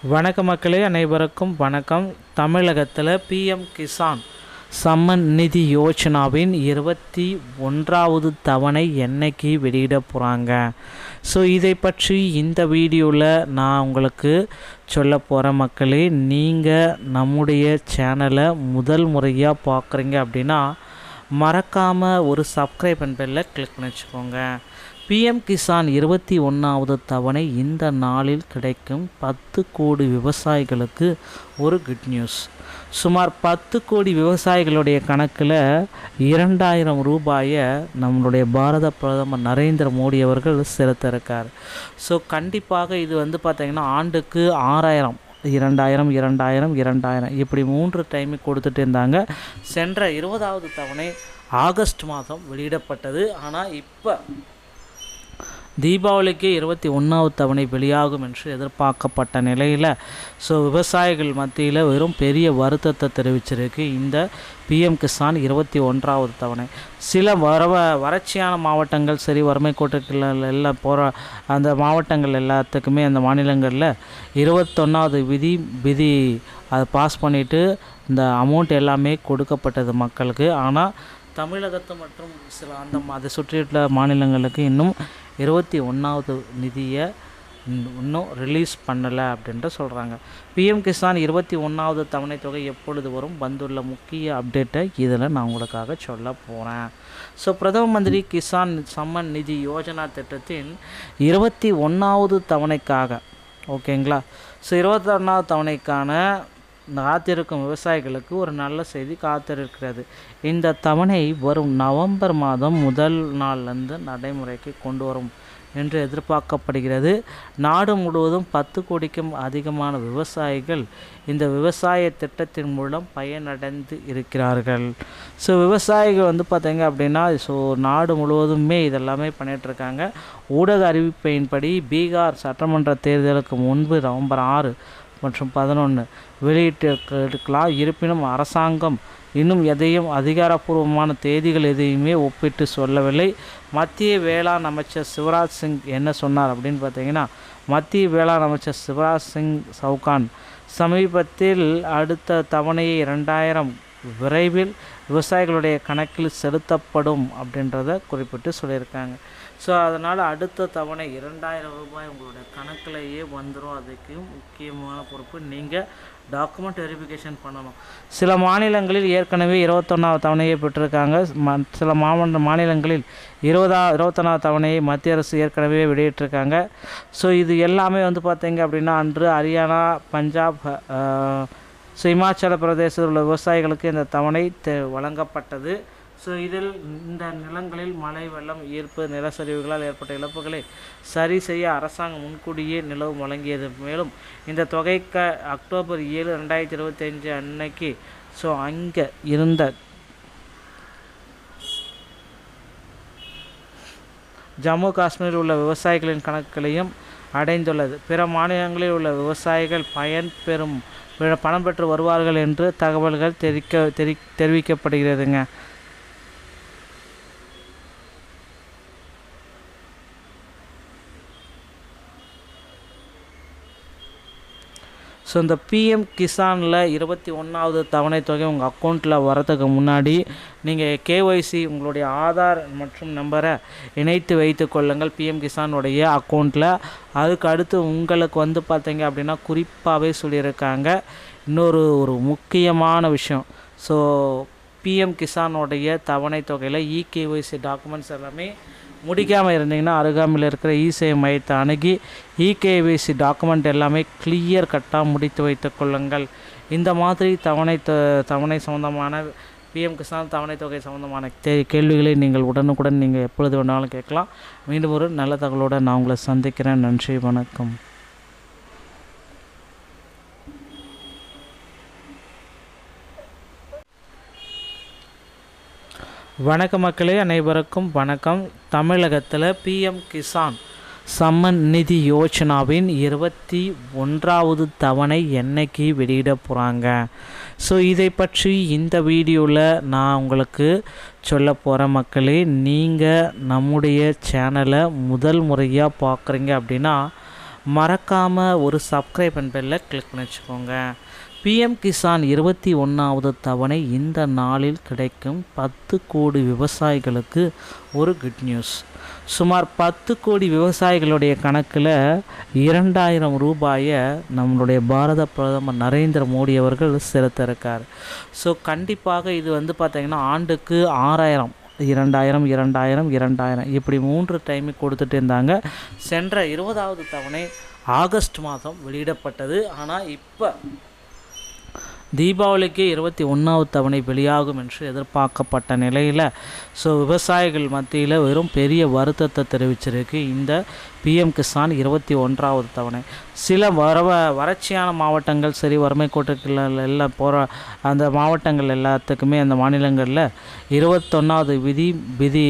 வணக்க மக்களே, அனைவருக்கும் வணக்கம். தமிழகத்தில் பிஎம் கிசான் சம்மன் நிதி யோஜனாவின் 21வது தவணை என்னைக்கு வெளியிட போகிறாங்க. ஸோ இதை பற்றி இந்த வீடியோவில் நான் உங்களுக்கு சொல்ல போகிறேன். மக்களே, நீங்கள் நம்முடைய சேனலை முதல் முறையாக பார்க்குறீங்க அப்படின்னா மறக்காமல் ஒரு சப்ஸ்கிரைப் பெல்லை கிளிக் பண்ணி வச்சுக்கோங்க. பிஎம் கிசான் 21வது தவணை இந்த நாளில் கிடைக்கும் 10 கோடி விவசாயிகளுக்கு ஒரு குட் நியூஸ். சுமார் 10 கோடி விவசாயிகளுடைய கணக்கில் 2000 ரூபாயை நம்மளுடைய பாரத பிரதமர் நரேந்திர மோடி அவர்கள் செலுத்த இருக்கார். ஸோ கண்டிப்பாக இது பார்த்திங்கன்னா ஆண்டுக்கு 6000 2000 2000 2000 இப்படி 3 டைமு கொடுத்துட்டு இருந்தாங்க. சென்ற 20வது தவணை ஆகஸ்ட் மாதம் வெளியிடப்பட்டது. ஆனால் இப்போ தீபாவளிக்கு 21வது தவணை வெளியாகும் என்று எதிர்பார்க்கப்பட்ட நிலையில் விவசாயிகள் மத்தியில் வெறும் பெரிய வருத்தத்தை தெரிவிச்சிருக்கு இந்த பிஎம் கிசான் 21வது தவணை. சில வறட்சியான மாவட்டங்கள், சரி வறுமை கோட்டுகள் எல்லாம் போகிற அந்த மாவட்டங்கள் எல்லாத்துக்குமே அந்த மாநிலங்களில் 21வது விதி அதை பாஸ் பண்ணிவிட்டு இந்த அமௌண்ட் எல்லாமே கொடுக்கப்பட்டது மக்களுக்கு. ஆனால் தமிழகத்து மற்றும் சில அதை சுற்றியுள்ள மாநிலங்களுக்கு இன்னும் 21வது நிதியை இன்னும் ரிலீஸ் பண்ணலை அப்படின்ட்டு சொல்கிறாங்க. பிஎம் கிசான் 21வது தவணை தொகை எப்பொழுது வரும், வந்துள்ள முக்கிய அப்டேட்டை இதில் நான் உங்களுக்காக சொல்ல போகிறேன். பிரதம மந்திரி கிசான் சம்மன் நிதி யோஜனா திட்டத்தின் 21வது தவணைக்காக ஓகேங்களா. 21வது தவணைக்கான காத்திருக்கும் விவசாயிகளுக்கு ஒரு நல்ல செய்தி காத்திருக்கிறது. இந்த தவணை வரும் நவம்பர் மாதம் முதல் நாள்லேருந்து நடைமுறைக்கு கொண்டு வரும் என்று எதிர்பார்க்கப்படுகிறது. நாடு முழுவதும் 10 கோடிக்கும் அதிகமான விவசாயிகள் இந்த விவசாய திட்டத்தின் மூலம் பயனடைந்து இருக்கிறார்கள். விவசாயிகள் பார்த்தீங்க அப்படின்னா நாடு முழுவதுமே இதெல்லாமே பண்ணிகிட்ருக்காங்க. ஊடக அறிவிப்பின்படி பீகார் சட்டமன்ற தேர்தலுக்கு முன்பு நவம்பர் 6 மற்றும் 11 வெளியிட்டிருக்கலாம். இருப்பினும் அரசாங்கம் இன்னும் எதையும் அதிகாரப்பூர்வமான தேதிகள் எதையுமே ஒப்பிட்டு சொல்லவில்லை. மத்திய வேளாண் அமைச்சர் சிவராஜ் சிங் என்ன சொன்னார் அப்படின்னு பார்த்தீங்கன்னா, மத்திய வேளாண் அமைச்சர் சிவராஜ் சிங் சவுகான் சமீபத்தில் அடுத்த தவணையை 2000 விரைவில் விவசாயிகளுடைய கணக்கில் செலுத்தப்படும் அப்படின்றத குறிப்பிட்டு சொல்லியிருக்காங்க. அதனால் அடுத்த தவணை 2000 ரூபாய் உங்களுடைய கணக்கிலேயே வந்துடும். அதுக்கு முக்கியமான பொறுப்பு நீங்கள் டாக்குமெண்ட் வெரிஃபிகேஷன் பண்ணணும். சில மாநிலங்களில் ஏற்கனவே 21வது தவணையை பெற்றிருக்காங்க. சில மாநிலங்களில் 21வது தவணையை மத்திய அரசு ஏற்கனவே வெளியிட்டிருக்காங்க. இது எல்லாமே பார்த்தீங்க அப்படின்னா அன்று ஹரியானா, பஞ்சாப், இமாச்சல பிரதேசத்தில் உள்ள விவசாயிகளுக்கு இந்த தவணை வழங்கப்பட்டது. இதில் இந்த நிலங்களில் மழை, வெள்ளம், ஈர்ப்பு, நிலச்சரிவுகளால் ஏற்பட்ட இழப்புகளை சரி செய்ய அரசாங்கம் முன்கூடியே நிலவு வழங்கியது. மேலும் இந்த தொகைக்கு அக்டோபர் 7, 2025 அன்னைக்கு அங்கே இருந்த ஜம்மு காஷ்மீரில் உள்ள விவசாயிகளின் கணக்குகளையும் அடைந்துள்ளது. பிற மாநிலங்களில் உள்ள விவசாயிகள் பணம் பெற்று வருவார்கள் என்று தகவல்கள் தெரிவிக்கப்படுகிறதுங்க. இந்த பிஎம் கிசானில் 21வது தவணை தொகை உங்கள் அக்கௌண்ட்டில் வரதுக்கு முன்னாடி நீங்கள் கேஒய்சி உங்களுடைய ஆதார் மற்றும் நம்பரை இணைத்து வைத்து கொள்ளுங்கள் பிஎம் கிசானுடைய அக்கௌண்ட்டில். அதுக்கு அடுத்து உங்களுக்கு பார்த்தீங்க அப்படின்னா குறிப்பாகவே சொல்லியிருக்காங்க ஒரு முக்கியமான விஷயம். பிஎம் கிசானுடைய தவணை தொகையில் இகேஒய்சி டாக்குமெண்ட்ஸ் எல்லாமே முடிக்காமல் இருந்தீங்கன்னா அருகாமையில் இருக்கிற இசேவை மையத்தை அணுகி இகேஒய்சி டாக்குமெண்ட் எல்லாமே கிளியர் கட்டாக முடித்து வைத்து கொள்ளுங்கள். இந்த மாதிரி தவணை சம்மந்தமான பிஎம் கிசான் தவணை தொகை சம்மந்தமான கேள்விகளை நீங்கள் உடனுக்குடன் நீங்கள் எப்பொழுது வேணாலும் கேட்கலாம். மீண்டும் ஒரு நல்ல தகவலோடு நான் உங்களை சந்திக்கிறேன். நன்றி, வணக்கம். வணக்க மக்களே, அனைவருக்கும் வணக்கம். தமிழகத்தில் பிஎம் கிசான் சம்மன் நிதி யோஜனாவின் 21வது தவணை என்னைக்கு வெளியிட போகிறாங்க. இதை பற்றி இந்த வீடியோவில் நான் உங்களுக்கு சொல்ல போகிறேன். மக்களே, நீங்கள் நம்முடைய சேனலை முதல் முறையாக பார்க்குறீங்க அப்படின்னா மறக்காமல் ஒரு சப்ஸ்கிரைப் அண்ட் பெல்லை கிளிக் பண்ணி வச்சுக்கோங்க. பிஎம் கிசான் 21வது தவணை இந்த நாளில் கிடைக்கும் 10 கோடி விவசாயிகளுக்கு ஒரு குட் நியூஸ். சுமார் 10 கோடி விவசாயிகளுடைய கணக்கில் 2000 ரூபாயை நம்மளுடைய பாரத பிரதமர் நரேந்திர மோடி அவர்கள் செலுத்த இருக்கார். ஸோ கண்டிப்பாக இது பார்த்திங்கன்னா ஆண்டுக்கு 6000 2000 2000 2000 இப்படி 3 டைமு கொடுத்துட்டு இருந்தாங்க. சென்ற 20வது தவணை ஆகஸ்ட் மாதம் வெளியிடப்பட்டது. ஆனால் இப்போ தீபாவளிக்கு 21வது தவணை வெளியாகும் என்று எதிர்பார்க்கப்பட்ட நிலையில் விவசாயிகள் மத்தியில் வெறும் பெரிய வருத்தத்தை தெரிவிச்சிருக்கு இந்த பிஎம் கிசான் 21வது தவணை. சில வறட்சியான மாவட்டங்கள் சரி, வறுமை கோட்டுக்கள் எல்லாம் போகிற அந்த மாவட்டங்கள் எல்லாத்துக்குமே அந்த மாநிலங்களில் 21வது விதி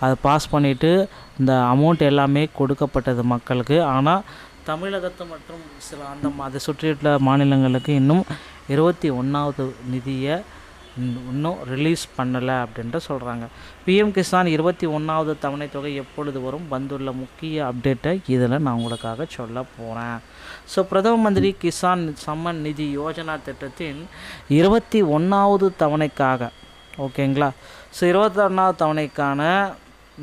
அதை பாஸ் பண்ணிவிட்டு இந்த அமௌண்ட் எல்லாமே கொடுக்கப்பட்டது மக்களுக்கு. ஆனால் தமிழகத்து மற்றும் சில அதை சுற்றியுள்ள மாநிலங்களுக்கு இன்னும் 21வது நிதியை இன்னும் ரிலீஸ் பண்ணலை அப்படின்ட்டு சொல்கிறாங்க. பிஎம் கிசான் 21வது தவணை தொகை எப்பொழுது வரும் வந்துள்ள முக்கிய அப்டேட்டை இதில் நான் உங்களுக்காக சொல்ல போகிறேன். பிரதம மந்திரி கிசான் சம்மன் நிதி யோஜனா திட்டத்தின் 21வது தவணைக்காக ஓகேங்களா. 21வது தவணைக்கான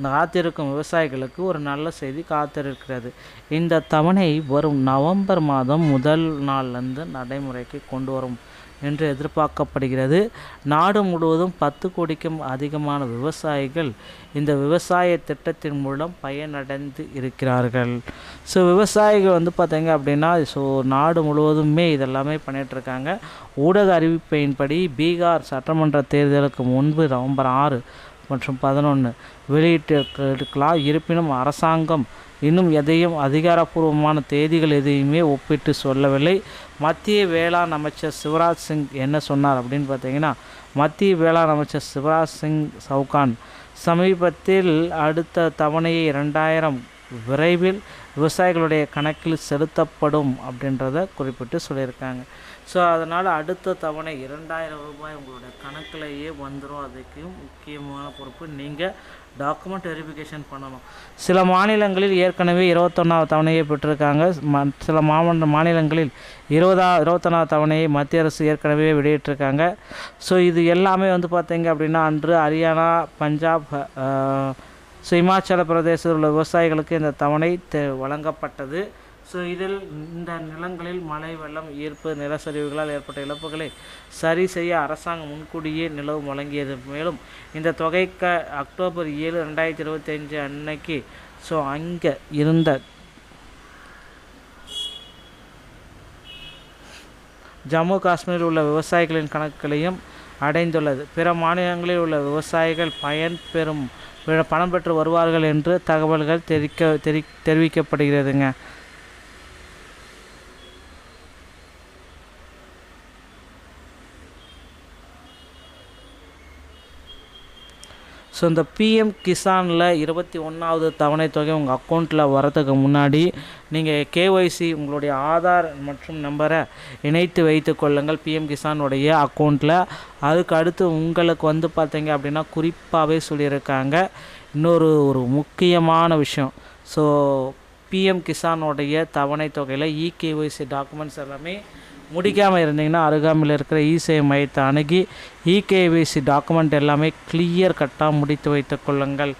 காத்திருக்கும் விவசாயிகளுக்கு ஒரு நல்ல செய்தி காத்திருக்கிறது. இந்த தவணை வரும் நவம்பர் மாதம் முதல் நாள்லேருந்து நடைமுறைக்கு கொண்டு வரும் என்று எதிர்பார்க்கப்படுகிறது. நாடு முழுவதும் 10 கோடிக்கும் அதிகமான விவசாயிகள் இந்த விவசாய திட்டத்தின் மூலம் பயனடைந்து இருக்கிறார்கள். விவசாயிகள் பார்த்தீங்க அப்படின்னா நாடு முழுவதுமே இதெல்லாமே பண்ணிகிட்ருக்காங்க. ஊடக அறிவிப்பின்படி பீகார் சட்டமன்ற தேர்தலுக்கு முன்பு நவம்பர் 6 மற்றும் 11 வெளியிட்டிருக்கலாம். இருப்பினும் அரசாங்கம் இன்னும் எதையும் அதிகாரப்பூர்வமான தேதிகள் எதையுமே ஒப்பிட்டு சொல்லவில்லை. மத்திய வேளாண் அமைச்சர் சிவராஜ் சிங் என்ன சொன்னார் அப்படின்னு பார்த்தீங்கன்னா, மத்திய வேளாண் அமைச்சர் சிவராஜ் சிங் சவுகான் சமீபத்தில் அடுத்த தவணையை 2000 விரைவில் விவசாயிகளுடைய கணக்கில் செலுத்தப்படும் அப்படின்றத குறிப்பிட்டு சொல்லியிருக்காங்க. அதனால் அடுத்த தவணை 2000 ரூபாய் உங்களுடைய கணக்கிலேயே வந்துடும். அதுக்கு முக்கியமான பொறுப்பு நீங்கள் டாக்குமெண்ட் வெரிஃபிகேஷன் பண்ணணும். சில மாநிலங்களில் ஏற்கனவே 21வது தவணையை பெற்றிருக்காங்க. சில மாநிலங்களில் 21வது தவணையை மத்திய அரசு ஏற்கனவே வெளியிட்டிருக்காங்க. இது எல்லாமே பார்த்தீங்க அப்படின்னா அன்று ஹரியானா, பஞ்சாப், இமாச்சல பிரதேசத்தில் உள்ள விவசாயிகளுக்கு இந்த தவணை வழங்கப்பட்டது. இதில் இந்த நிலங்களில் மழை, வெள்ளம், ஈர்ப்பு, நிலச்சரிவுகளால் ஏற்பட்ட இழப்புகளை சரி செய்ய அரசாங்கம் முன்கூடியே நிலவு வழங்கியது. மேலும் இந்த தொகைக்கு அக்டோபர் 7, 2025 அன்னைக்கு அங்கே இருந்த ஜம்மு காஷ்மீரில் உள்ள விவசாயிகளின் கணக்குகளையும் அடைந்துள்ளது. பிற மாநிலங்களில் உள்ள விவசாயிகள் பணம் பெற்று வருவார்கள் என்று தகவல்கள் தெரிவிக்கப்படுகிறதுங்க. இந்த பிஎம் கிசானில் 21வது தவணை தொகை உங்கள் அக்கௌண்ட்டில் வரதுக்கு முன்னாடி நீங்கள் கேஒய்சி உங்களுடைய ஆதார் மற்றும் நம்பரை இணைத்து வைத்து கொள்ளுங்கள் பிஎம் கிசானுடைய அக்கௌண்ட்டில். அதுக்கு அடுத்து உங்களுக்கு பார்த்தீங்க அப்படின்னா குறிப்பாகவே சொல்லியிருக்காங்க ஒரு முக்கியமான விஷயம். பிஎம் கிசானுடைய தவணை தொகையில் இகேஒய்சி டாக்குமெண்ட்ஸ் எல்லாமே முடிக்காமல் இருந்தீங்கன்னா அருகாமையில் இருக்கிற இசேவை மையத்தை அணுகி இகேஒய்சி டாக்குமெண்ட் எல்லாமே கிளியர் கட்டாக முடித்து வைத்து கொள்ளுங்கள்.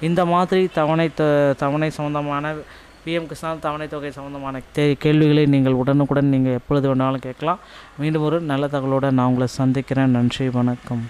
இந்த மாதிரி தவணை சம்மந்தமான பிஎம் கிசான் தவணை தொகை சம்மந்தமான கேள்விகளை நீங்கள் உடனுக்குடன் நீங்கள் எப்பொழுது வேணாலும் கேட்கலாம். மீண்டும் ஒரு நல்ல தகவலோடு நான் உங்களை சந்திக்கிறேன். நன்றி, வணக்கம்.